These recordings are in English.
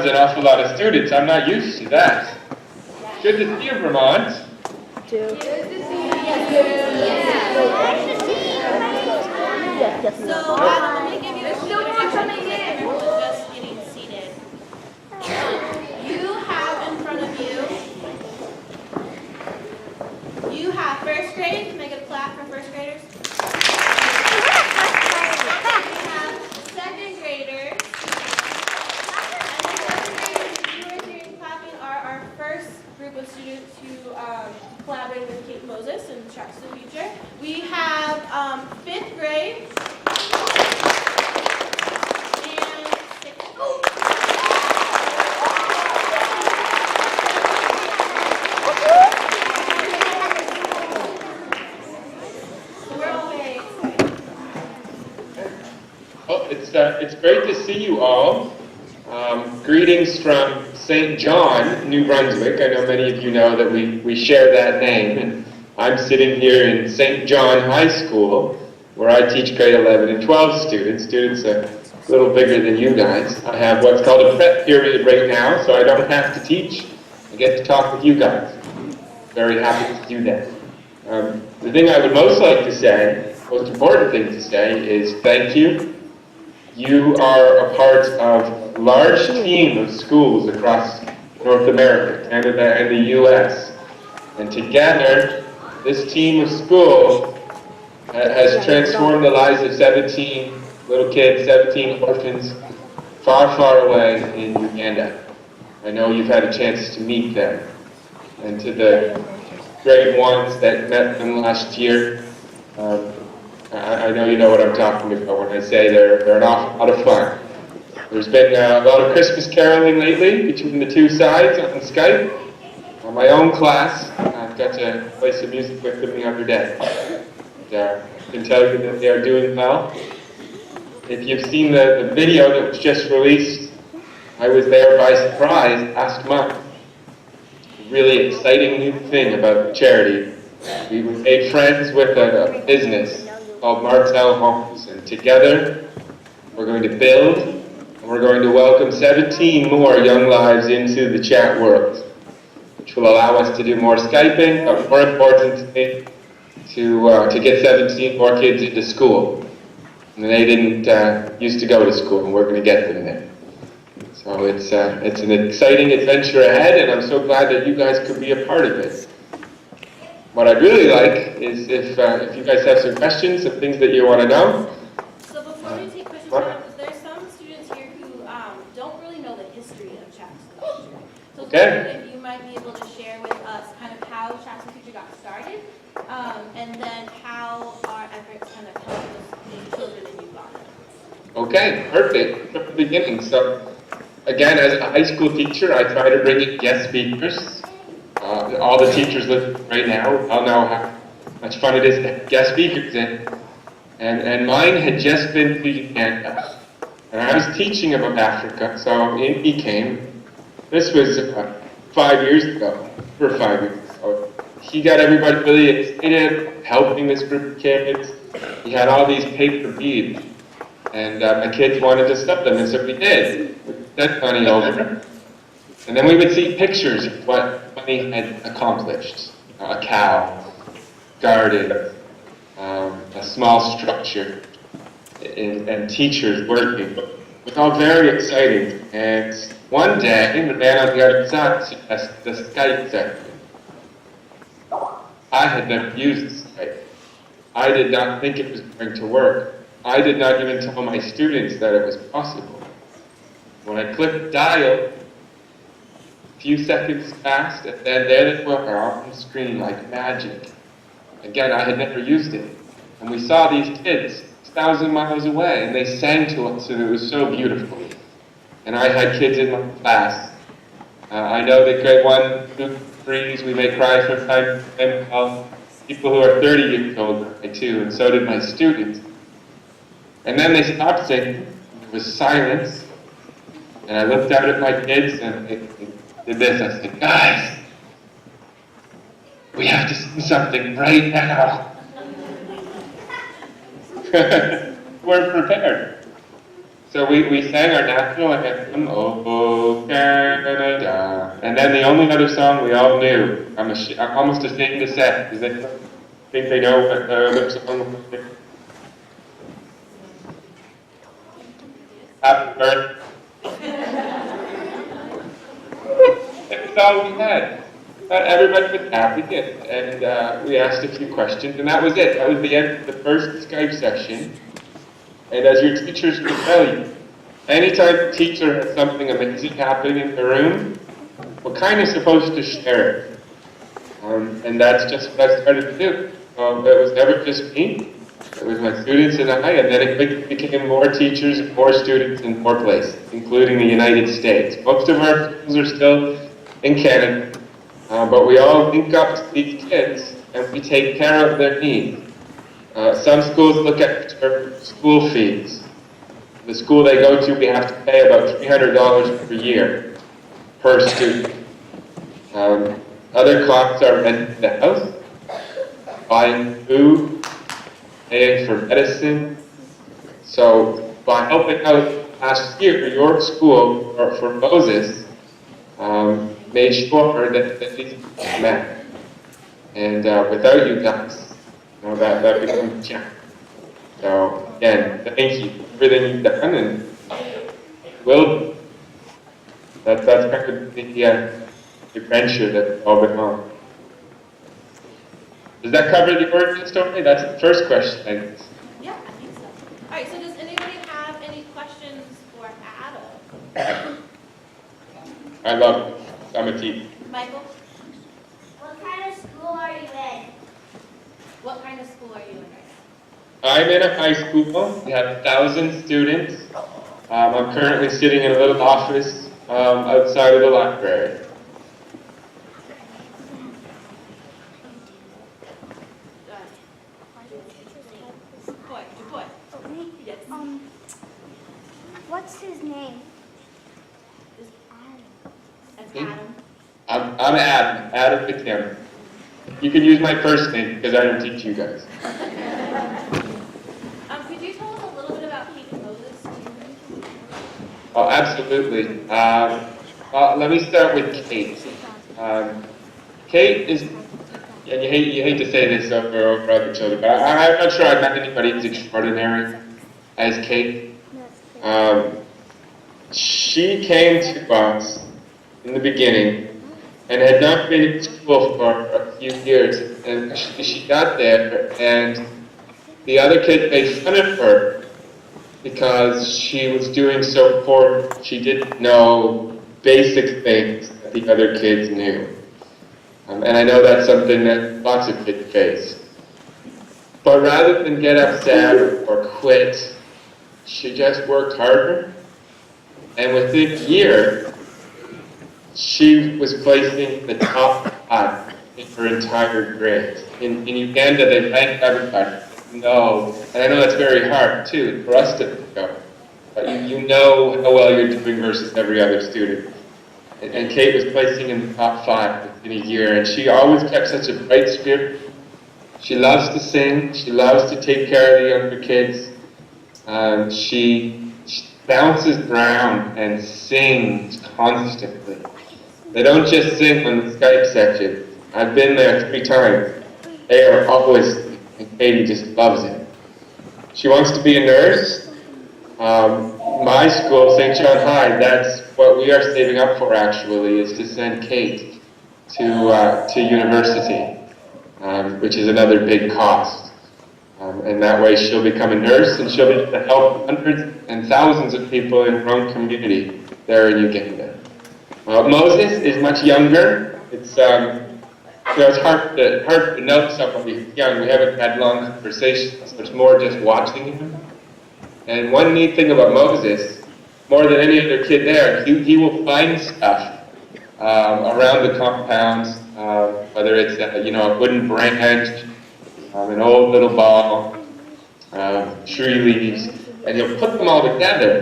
Vermont's an awful lot of students. I'm not used to that. Good to see you, Vermont. Good to see you. So, let me give you a little introduction because everyone's just getting seated. You have in front of you, you have first grade. Can I get a clap for first graders? We have second graders. And the second graders that you are hearing clapping are our first group of students who collaborated with Kate Moses in Tracks to the Future. We have fifth grade. And sixth grade. We're all very excited. Well, it's great to see you all. Greetings from St. John, New Brunswick. I know many of you know that we share that name. And I'm sitting here in St. John High School, where I teach grade 11 and 12 students. Students are a little bigger than you guys. I have what's called a prep period right now, so I don't have to teach. I get to talk with you guys. Very happy to do that. The thing I would most like to say, most important thing to say, is thank you. You are a part of a large team of schools across North America, Canada, and the U.S. And together, this team of schools has transformed the lives of 17 little kids, 17 orphans, far, far away in Uganda. I know you've had a chance to meet them. And to the grade ones that met them last year, I know you know what I'm talking about when I say they're an awful lot of fun. There's been a lot of Christmas caroling lately between the two sides on Skype. On my own class, I've got to play some music with them the other day. And, I can tell you that they are doing well. If you've seen the video that was just released, I was there by surprise last month. A really exciting new thing about the charity. We made friends with a business called Martel Homes, and together we're going to build and we're going to welcome 17 more young lives into the chat world, which will allow us to do more Skyping, but more importantly, to get 17 more kids into school. And they didn't used to go to school, and we're going to get them there. So it's an exciting adventure ahead, and I'm so glad that you guys could be a part of it. What I'd really like is if you guys have some questions, some things that you want to know. So before we take questions, there's some students here who don't really know the history of Tracks to the Future. So Okay. if you might be able to share with us kind of how Tracks to the Future got started, and then how our efforts kind of help the children in Uganda. Okay, perfect. From the beginning. So again, as a high school teacher, I try to bring in guest speakers. All the teachers listening right now all know how much fun it is to have guest speakers in. And mine had just been to Uganda. And I was teaching about Africa, so he came. This was 5 years ago, for 5 years. So he got everybody really excited, helping this group of kids. He had all these paper beads. And my kids wanted to stuff them, and so we did. We sent money over. And then we would see pictures of what money had accomplished. A cow, garden, a small structure, and teachers working. It was all very exciting. And one day, the man on the other side suggested the Skype session. I had never used Skype. I did not think it was going to work. I did not even tell my students that it was possible. When I clicked dial, a few seconds passed, and then there they were on the screen like magic. Again, I had never used it. And we saw these kids 1,000 miles away, and they sang to us, and it was so beautiful. And I had kids in my class. I know that grade 1, 2, 3s, we may cry from time to time. Well, people who are 30 years old cry too, and so did my students. And then they stopped singing. There was silence. And I looked out at my kids and they did this. I said, guys, we have to sing something right now. We're prepared. So we sang our national anthem, Oh Canada, and then the only other song we all knew, I'm almost ashamed to say, does anyone think they know what the other song was? Happy birthday. That's all we had. Everybody was happy, and we asked a few questions, and that was it. That was the end of the first Skype session. And as your teachers will tell you, anytime a teacher has something amazing happening in the room, we're kind of supposed to share it. And that's just what I started to do. It was never just me. It was my students and I, and then it quickly became more teachers and more students in more places, including the United States. Most of our schools are still in Canada, but we all link up to these kids and we take care of their needs. Some schools look at school fees. The school they go to, we have to pay about $300 per year per student. Other costs are renting the house, buying food, paying for medicine. So by helping out last year, your school, or for Moses, made sure that these things met. And without you guys, that becomes a challenge. So again, thank you for everything you've done, and will. That's kind of the adventure that we've all been on. Does that cover the origin story? That's the first question, I guess. Yeah, I think so. All right, so does anybody have any questions for Adam? I love it. I'm a teacher. Michael? What kind of school are you in? What kind of school are you in? I'm in a high school. We have 1,000 students. I'm currently sitting in a little office outside of the library. Yes. What's his name? That's Adam. I'm Adam McNair. You can use my first name because I don't teach you guys. Could you tell us a little bit about Kate and Moses? Oh, absolutely. Let me start with Kate. Kate is, and you hate to say this over other children, but I'm not sure I've met anybody as extraordinary as Kate. She came to us in the beginning and had not been in school for a few years, and she got there, and the other kids made fun of her because she was doing so poor. She didn't know basic things that the other kids knew. And I know that's something that lots of kids face. But rather than get upset or quit, she just worked harder. And within a year, she was placing the top 5 in her entire grade. In Uganda, they rank everybody. No, and I know that's very hard too for us to know. But you know how well you're doing versus every other student. And Kate was placing in the top 5 within a year, and she always kept such a bright spirit. She loves to sing. She loves to take care of the younger kids. She bounces around and sings constantly. They don't just sing on the Skype section. I've been there 3 times. They are always, and Katie just loves it. She wants to be a nurse. My school, St. John High, that's what we are saving up for actually, is to send Kate to university, which is another big cost. And that way she'll become a nurse and she'll be able to help hundreds and thousands of people in her own community there in Uganda. Moses is much younger. It's it's hard to know somebody who's young. We haven't had long conversations, so it's more just watching him. And one neat thing about Moses, more than any other kid there, he will find stuff around the compounds, whether it's a wooden branch, an old little ball, tree leaves, and he'll put them all together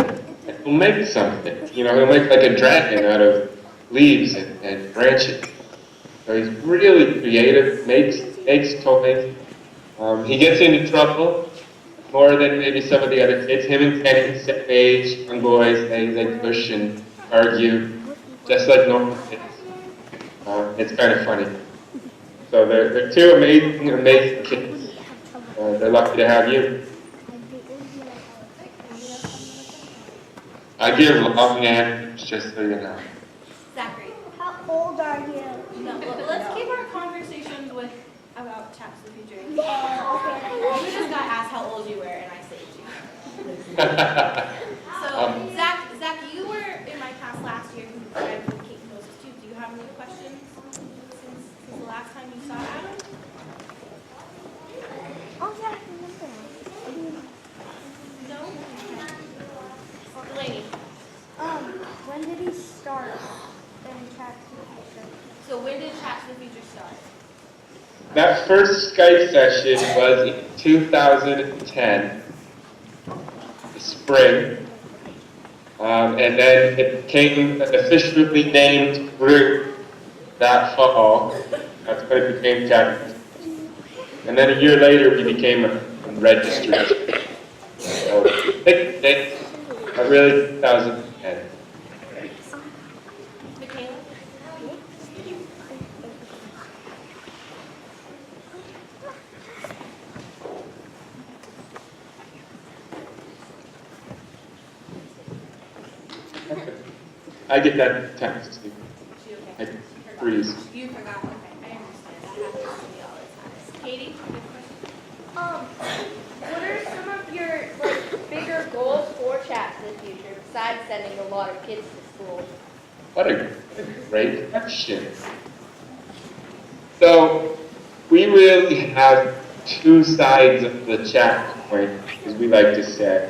and he'll make something. He'll make like a dragon out of leaves and branches. So he's really creative, makes toys. He gets into trouble more than maybe some of the other kids. Him and Kenny, same age, young boys, they push and argue, just like normal kids. It's kind of funny. So they're two amazing kids. They're lucky to have you. I give long answers, just so you know. Zachary. How old are you? No, let's keep our conversations about Chats of the Future. Okay. You just got asked how old you were, and I saved you. So, Zach, you were in my class last year. Who graduated with Kate Moses too. Do you have any questions since the last time you saw Adam? Oh yeah, I remember. No. Delaney. When did he start in Chat to the Future? So when did Chats of the Future start? That first Skype session was in 2010, the spring, and then it became an officially named group that fall. That's when it became Chat. And then a year later, we became a registered. So, really 2010. Michaela? I get that text. She okay? I freeze. You forgot. Okay, I understand. That happens to me all the time. Katie, you have a question? What are some of your bigger goals for Chats in the future besides sending a lot of kids to school? What a great question. So, we really have two sides of the chat coin, as we like to say.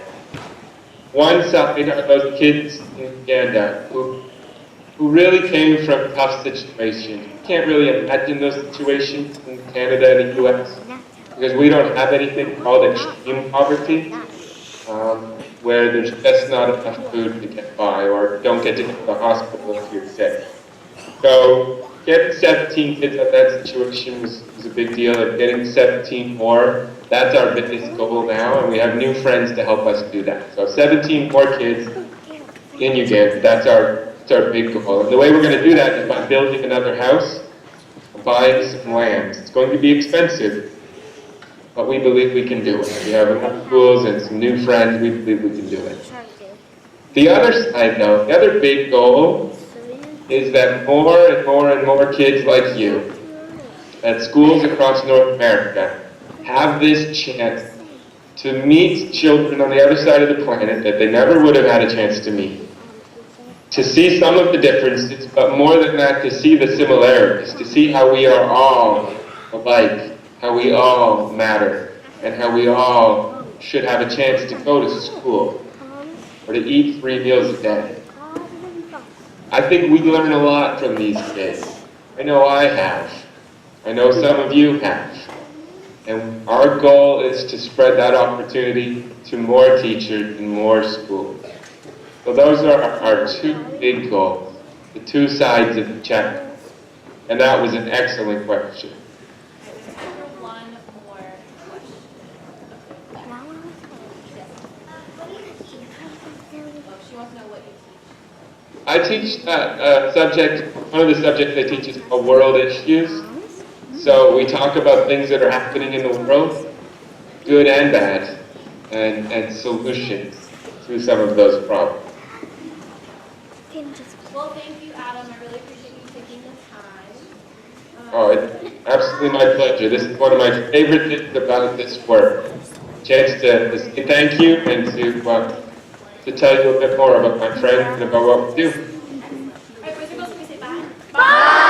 One side are those kids in Uganda who really came from tough situations. You can't really imagine those situations in Canada and the US because we don't have anything called extreme poverty, where there's just not enough food to get by or don't get to go to the hospital if you're sick. So getting 17 kids out of that situation was a big deal, and getting 17 more, that's our biggest goal now, and we have new friends to help us do that. So 17 more kids in Uganda, that's our big goal. And the way we're going to do that is by building another house, buying some land. It's going to be expensive, but we believe we can do it. We have enough schools and some new friends, we believe we can do it. The other side though, the other big goal is that more and more and more kids like you at schools across North America have this chance to meet children on the other side of the planet that they never would have had a chance to meet. To see some of the differences, but more than that, to see the similarities, to see how we are all alike, how we all matter, and how we all should have a chance to go to school or to eat 3 meals a day. I think we learn a lot from these kids. I know I have. I know some of you have. And our goal is to spread that opportunity to more teachers and more schools. So those are our two big goals, the two sides of the check. And that was an excellent question. One more question. She wants to know what you teach. I teach subject, one of the subjects I teach is called world issues. So we talk about things that are happening in the world, good and bad, and solutions to some of those problems. Well, thank you, Adam. I really appreciate you taking the time. Oh, it's absolutely my pleasure. This is one of my favorite things about this work. Chance to say thank you and to tell you a bit more about my friends and about what we do. All right, boys and girls, can we say bye? Bye!